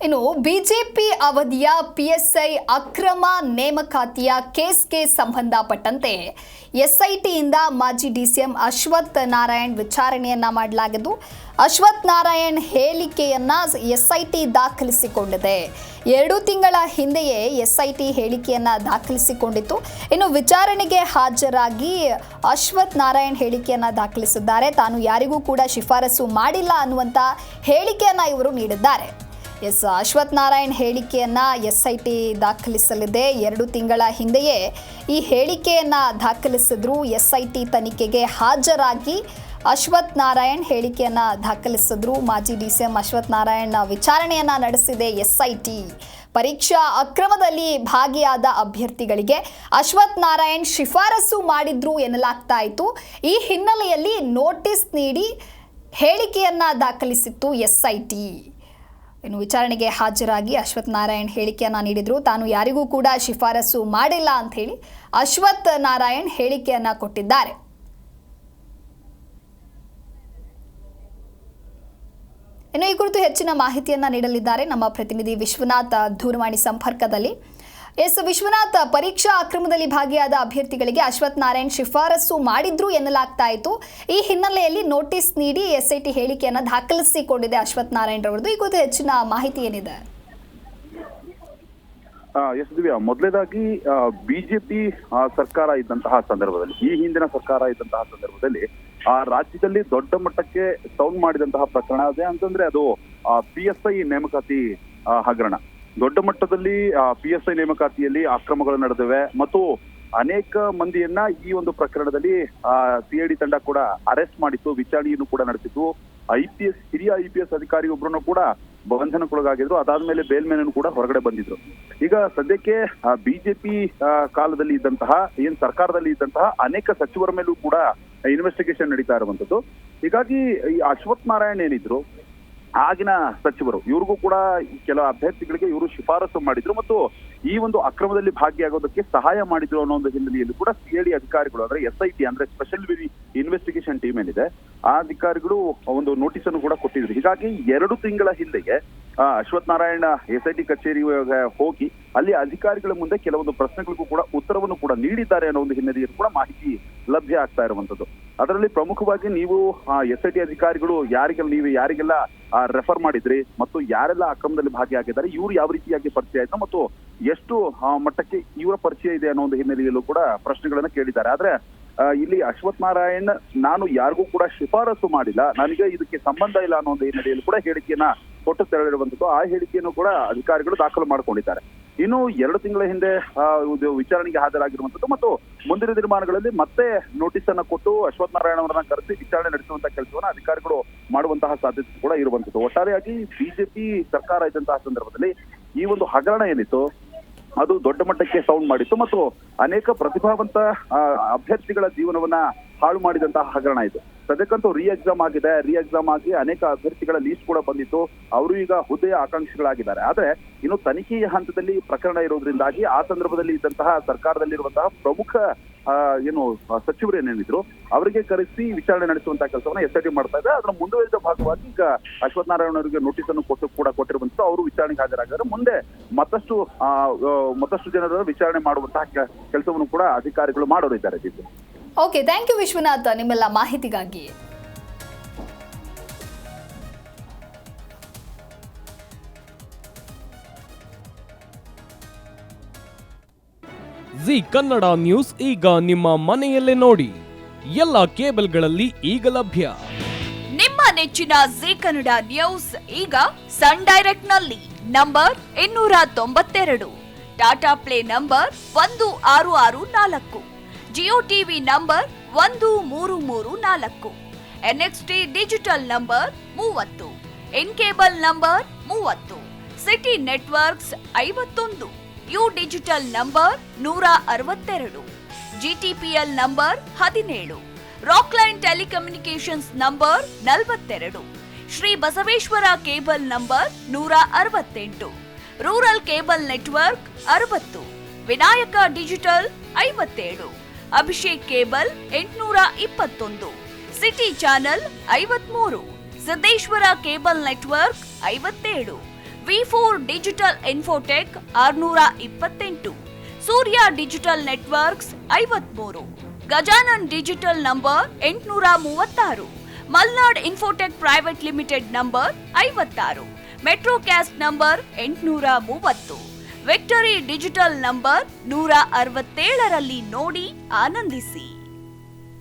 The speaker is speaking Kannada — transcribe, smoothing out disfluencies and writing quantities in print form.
ಇನ್ನು ಬಿಜೆಪಿ ಅವಧಿಯ ಪಿಎಸ್ಐ ಅಕ್ರಮ ನೇಮಕಾತಿಯ ಕೇಸ್ಗೆ ಸಂಬಂಧಪಟ್ಟಂತೆ ಎಸ್ಐಟಿಯಿಂದ ಮಾಜಿ ಡಿಸಿಎಂ ಅಶ್ವಥ್ ನಾರಾಯಣ್ ವಿಚಾರಣೆಯನ್ನ ಮಾಡಲಾಗಿದ್ದು ಅಶ್ವಥ್ ನಾರಾಯಣ್ ಹೇಳಿಕೆಯನ್ನ ಎಸ್ಐಟಿ ದಾಖಲಿಸಿಕೊಂಡಿದೆ. 2 ತಿಂಗಳ ಹಿಂದೆಯೇ ಎಸ್ಐಟಿ ಹೇಳಿಕೆಯನ್ನ ದಾಖಲಿಸಿಕೊಂಡಿತ್ತು. ಇನ್ನು ವಿಚಾರಣೆಗೆ ಹಾಜರಾಗಿ ಅಶ್ವಥ್ ನಾರಾಯಣ್ ಹೇಳಿಕೆಯನ್ನ ದಾಖಲಿಸಿದ್ದಾರೆ. ತಾನು ಯಾರಿಗೂ ಕೂಡ ಶಿಫಾರಸು ಮಾಡಿಲ್ಲ ಅನ್ನುವಂತ ಹೇಳಿಕೆಯನ್ನ ಇವರು ನೀಡಿದ್ದಾರೆ. ಅಶ್ವಥ್ ನಾರಾಯಣ್ ಹೇಳಿಕೆಯನ್ನ ಎಸ್ಐಟಿ ದಾಖಲಿಸಲಿದೆ. 2 ತಿಂಗಳ ಹಿಂದೆಯೇ ಈ ಹೇಳಿಕೆಯನ್ನ ದಾಖಲಿಸಿದ್ರು. ಎಸ್ಐಟಿ ತನಿಖೆಗೆ ಹಾಜರಾಗಿ ಅಶ್ವಥ್ ನಾರಾಯಣ್ ಹೇಳಿಕೆಯನ್ನ ದಾಖಲಿಸಿದ್ರು. ಮಾಜಿ ಡಿಸಿಎಂ ಅಶ್ವಥ್ ನಾರಾಯಣ್ ವಿಚಾರಣೆಯನ್ನ ನಡೆಸಿದೆ ಎಸ್ಐಟಿ. ಪರೀಕ್ಷಾ ಅಕ್ರಮದಲ್ಲಿ ಭಾಗಿಯಾದ ಅಭ್ಯರ್ಥಿಗಳಿಗೆ ಅಶ್ವಥ್ ನಾರಾಯಣ್ ಶಿಫಾರಸು ಮಾಡಿದ್ರು ಎನ್ನಲಾಗ್ತಾ ಇತ್ತು. ಈ ಹಿನ್ನೆಲೆಯಲ್ಲಿ ನೋಟಿಸ್ ನೀಡಿ ಹೇಳಿಕೆಯನ್ನ ದಾಖಲಿಸಿತ್ತು ಎಸ್ಐಟಿ. ಇನ್ನು ವಿಚಾರಣೆಗೆ ಹಾಜರಾಗಿ ಅಶ್ವಥ್ ನಾರಾಯಣ್ ಹೇಳಿಕೆಯನ್ನ ನೀಡಿದ್ರು. ತಾನು ಯಾರಿಗೂ ಕೂಡ ಶಿಫಾರಸು ಮಾಡಿಲ್ಲ ಅಂತ ಹೇಳಿ ಅಶ್ವಥ್ ನಾರಾಯಣ್ ಹೇಳಿಕೆಯನ್ನ ಕೊಟ್ಟಿದ್ದಾರೆ. ಇನ್ನು ಈ ಕುರಿತು ಹೆಚ್ಚಿನ ಮಾಹಿತಿಯನ್ನ ನೀಡಲಿದ್ದಾರೆ ನಮ್ಮ ಪ್ರತಿನಿಧಿ ವಿಶ್ವನಾಥ್ ದೂರವಾಣಿ ಸಂಪರ್ಕದಲ್ಲಿ. ವಿಶ್ವನಾಥ್, ಪರೀಕ್ಷಾ ಅಕ್ರಮದಲ್ಲಿ ಭಾಗಿಯಾದ ಅಭ್ಯರ್ಥಿಗಳಿಗೆ ಅಶ್ವಥ್ ನಾರಾಯಣ್ ಶಿಫಾರಸು ಮಾಡಿದ್ರು ಎನ್ನಲಾಗ್ತಾ ಇತ್ತು. ಈ ಹಿನ್ನೆಲೆಯಲ್ಲಿ ನೋಟಿಸ್ ನೀಡಿ ಎಸ್ಐಟಿ ಹೇಳಿಕೆಯನ್ನು ದಾಖಲಿಸಿಕೊಂಡಿದೆ ಅಶ್ವಥ್ ನಾರಾಯಣ್ ರವರದು. ಈ ಕುರಿತು ಹೆಚ್ಚಿನ ಮಾಹಿತಿ ಏನಿದೆ? ಎಸ್ ದಿವ್ಯಾ, ಮೊದಲನೇದಾಗಿ ಬಿಜೆಪಿ ಸರ್ಕಾರ ಇದ್ದಂತಹ ಸಂದರ್ಭದಲ್ಲಿ, ಈ ಹಿಂದಿನ ಸರ್ಕಾರ ಇದ್ದಂತಹ ಸಂದರ್ಭದಲ್ಲಿ ರಾಜ್ಯದಲ್ಲಿ ದೊಡ್ಡ ಮಟ್ಟಕ್ಕೆ ಸೌಂಡ್ ಮಾಡಿದಂತಹ ಪ್ರಕರಣ ಅದೇ ಅಂತಂದ್ರೆ ಅದು PSI ನೇಮಕಾತಿ ಹಗರಣ. ದೊಡ್ಡ ಮಟ್ಟದಲ್ಲಿ PSI ನೇಮಕಾತಿಯಲ್ಲಿ ಅಕ್ರಮಗಳು ನಡೆದಿವೆ ಮತ್ತು ಅನೇಕ ಮಂದಿಯನ್ನ ಈ ಒಂದು ಪ್ರಕರಣದಲ್ಲಿ CID ತಂಡ ಕೂಡ ಅರೆಸ್ಟ್ ಮಾಡಿತ್ತು, ವಿಚಾರಣೆಯನ್ನು ಕೂಡ ನಡೆಸಿತ್ತು. ಹಿರಿಯ IPS ಅಧಿಕಾರಿ ಒಬ್ಬರನ್ನು ಕೂಡ ಬಂಧನಕ್ಕೊಳಗಾಗಿದ್ರು. ಅದಾದ್ಮೇಲೆ ಬೇಲ್ ಮೇಲೂ ಕೂಡ ಹೊರಗಡೆ ಬಂದಿದ್ರು. ಈಗ ಸದ್ಯಕ್ಕೆ ಬಿಜೆಪಿ ಕಾಲದಲ್ಲಿ ಇದ್ದಂತಹ ಸರ್ಕಾರದಲ್ಲಿ ಇದ್ದಂತಹ ಅನೇಕ ಸಚಿವರ ಮೇಲೂ ಕೂಡ ಇನ್ವೆಸ್ಟಿಗೇಷನ್ ನಡೀತಾ ಇರುವಂತದ್ದು. ಹೀಗಾಗಿ ಈ ಅಶ್ವಥ್ ನಾರಾಯಣ್ ಏನಿದ್ರು ಆಗಿನ ಸಚಿವರು, ಇವ್ರಿಗೂ ಕೂಡ ಕೆಲ ಅಭ್ಯರ್ಥಿಗಳಿಗೆ ಇವರು ಶಿಫಾರಸು ಮಾಡಿದ್ರು ಮತ್ತು ಈ ಒಂದು ಅಕ್ರಮದಲ್ಲಿ ಭಾಗಿಯಾಗೋದಕ್ಕೆ ಸಹಾಯ ಮಾಡಿದ್ರು ಅನ್ನೋ ಒಂದು ಹಿನ್ನೆಲೆಯಲ್ಲಿ ಕೂಡ CID ಅಧಿಕಾರಿಗಳು, ಅಂದ್ರೆ SIT ಅಂದ್ರೆ ಸ್ಪೆಷಲ್ ಇನ್ವೆಸ್ಟಿಗೇಷನ್ ಟೀಮ್ ಏನಿದೆ ಆ ಅಧಿಕಾರಿಗಳು ಒಂದು ನೋಟಿಸ್ ಅನ್ನು ಕೂಡ ಕೊಟ್ಟಿದ್ರು. ಹೀಗಾಗಿ 2 ತಿಂಗಳ ಹಿಂದೆಗೆ ಅಶ್ವಥ್ ನಾರಾಯಣ SIT ಕಚೇರಿಗೆ ಹೋಗಿ ಅಲ್ಲಿ ಅಧಿಕಾರಿಗಳ ಮುಂದೆ ಕೆಲವೊಂದು ಪ್ರಶ್ನೆಗಳಿಗೂ ಕೂಡ ಉತ್ತರವನ್ನು ಕೂಡ ನೀಡಿದ್ದಾರೆ ಅನ್ನೋ ಒಂದು ಹಿನ್ನೆಲೆಯಲ್ಲಿ ಕೂಡ ಮಾಹಿತಿ ಲಭ್ಯ ಆಗ್ತಾ ಇರುವಂತದ್ದು. ಅದರಲ್ಲಿ ಪ್ರಮುಖವಾಗಿ ನೀವು SIT ಅಧಿಕಾರಿಗಳು ಯಾರಿಗೆಲ್ಲ ರೆಫರ್ ಮಾಡಿದ್ರಿ ಮತ್ತು ಯಾರೆಲ್ಲ ಅಕ್ರಮದಲ್ಲಿ ಭಾಗಿಯಾಗಿದ್ದಾರೆ, ಇವ್ರು ಯಾವ ರೀತಿಯಾಗಿ ಪರಿಚಯ ಆಯ್ತು ಮತ್ತು ಎಷ್ಟು ಮಟ್ಟಕ್ಕೆ ಇವರ ಪರಿಚಯ ಇದೆ ಅನ್ನೋ ಒಂದು ಹಿನ್ನೆಲೆಯಲ್ಲೂ ಕೂಡ ಪ್ರಶ್ನೆಗಳನ್ನ ಕೇಳಿದ್ದಾರೆ. ಆದ್ರೆ ಇಲ್ಲಿ ಅಶ್ವಥ್ ನಾರಾಯಣ್ ನಾನು ಯಾರಿಗೂ ಕೂಡ ಶಿಫಾರಸು ಮಾಡಿಲ್ಲ, ನನಗೆ ಇದಕ್ಕೆ ಸಂಬಂಧ ಇಲ್ಲ ಅನ್ನೋ ಒಂದು ಹಿನ್ನೆಲೆಯಲ್ಲಿ ಕೂಡ ಹೇಳಿಕೆಯನ್ನ ಕೊಟ್ಟು ತೆರಳಿರುವಂತದ್ದು. ಆ ಹೇಳಿಕೆಯನ್ನು ಕೂಡ ಅಧಿಕಾರಿಗಳು ದಾಖಲು ಮಾಡಿಕೊಂಡಿದ್ದಾರೆ. ಇನ್ನು 2 ತಿಂಗಳ ಹಿಂದೆ ವಿಚಾರಣೆಗೆ ಹಾಜರಾಗಿರುವಂತದ್ದು ಮತ್ತು ಮುಂದಿನ ದಿನಮಾನಗಳಲ್ಲಿ ಮತ್ತೆ ನೋಟಿಸ್ ಅನ್ನ ಕೊಟ್ಟು ಅಶ್ವಥ್ ನಾರಾಯಣ್ ಅವರನ್ನ ಕರೆಸಿ ವಿಚಾರಣೆ ನಡೆಸುವಂತಹ ಕೆಲಸವನ್ನ ಅಧಿಕಾರಿಗಳು ಮಾಡುವಂತಹ ಸಾಧ್ಯತೆ ಕೂಡ ಇರುವಂತದ್ದು. ಒಟ್ಟಾರೆಯಾಗಿ ಬಿಜೆಪಿ ಸರ್ಕಾರ ಇದ್ದಂತಹ ಸಂದರ್ಭದಲ್ಲಿ ಈ ಒಂದು ಹಗರಣ ಏನಿತ್ತು ಅದು ದೊಡ್ಡ ಮಟ್ಟಕ್ಕೆ ಸೌಂಡ್ ಮಾಡಿತ್ತು ಮತ್ತು ಅನೇಕ ಪ್ರತಿಭಾವಂತ ಅಭ್ಯರ್ಥಿಗಳ ಜೀವನವನ್ನ ಹಾಳು ಮಾಡಿದಂತಹ ಹಗರಣ ಇದು. ಸದ್ಯಕ್ಕಂತೂ ರೀ ಎಕ್ಸಾಮ್ ಆಗಿ ಅನೇಕ ಅಭ್ಯರ್ಥಿಗಳ ಲೀಸ್ಟ್ ಕೂಡ ಬಂದಿತ್ತು. ಅವರು ಈಗ ಹುದ್ದೆಯ ಆಕಾಂಕ್ಷಿಗಳಾಗಿದ್ದಾರೆ. ಆದ್ರೆ ಇನ್ನು ತನಿಖೆಯ ಹಂತದಲ್ಲಿ ಪ್ರಕರಣ ಇರೋದ್ರಿಂದಾಗಿ ಆ ಸಂದರ್ಭದಲ್ಲಿ ಇದ್ದಂತಹ ಸರ್ಕಾರದಲ್ಲಿರುವಂತಹ ಪ್ರಮುಖ ಸಚಿವರು ಏನೇನಿದ್ರು ಅವರಿಗೆ ಕರೆಸಿ ವಿಚಾರಣೆ ನಡೆಸುವಂತಹ ಕೆಲಸವನ್ನ SIT ಮಾಡ್ತಾ ಇದೆ. ಅದರ ಮುಂದುವರಿದ ಭಾಗವಾಗಿ ಈಗ ಅಶ್ವಥ್ ನಾರಾಯಣ್ ಅವರಿಗೆ ನೋಟಿಸ್ ಅನ್ನು ಕೊಟ್ಟಿರುವಂತದ್ದು. ಅವರು ವಿಚಾರಣೆಗೆ ಹಾಜರಾಗಿದ್ದಾರೆ. ಮುಂದೆ ಮತ್ತಷ್ಟು ಜನರ ವಿಚಾರಣೆ ಮಾಡುವಂತಹ ಕೆಲಸವನ್ನು ಕೂಡ ಅಧಿಕಾರಿಗಳು ಮಾಡೋರಿದ್ದಾರೆ. ಓಕೆ, ಥ್ಯಾಂಕ್ ಯು ವಿಶ್ವನಾಥ್ ನಿಮ್ಮೆಲ್ಲ ಮಾಹಿತಿಗಾಗಿ. ಜಿ ಕನ್ನಡ ನ್ಯೂಸ್ ಈಗ ನಿಮ್ಮ ಮನೆಯಲ್ಲೇ ನೋಡಿ. ಎಲ್ಲ ಕೇಬಲ್ಗಳಲ್ಲಿ ಈಗ ಲಭ್ಯ. ನಿಮ್ಮ ನೆಚ್ಚಿನ ಜಿ ಕನ್ನಡ ನ್ಯೂಸ್ ಈಗ ಸನ್ ಡೈರೆಕ್ಟ್ ನಲ್ಲಿ number 292, Tata play number 1664, Jio TV number 1334, NXT digital number 30, in cable number 30, city networks 51, U digital number 162, GTPL number 17, Rockline telecommunications number 42, Shri Basaveshwara cable number 168, rural cable network 60, Vinayaka digital 57, Abhishek cable 821, city channel 53, Siddeshwara cable network 57, V4 digital Infotech 628, Surya digital networks 53, Gajanan digital number 836, Malnad Infotech private limited number 56, Metrocast number 830, Victory digital number 167ರಲ್ಲಿ ನೋಡಿ ಆನಂದಿಸಿ.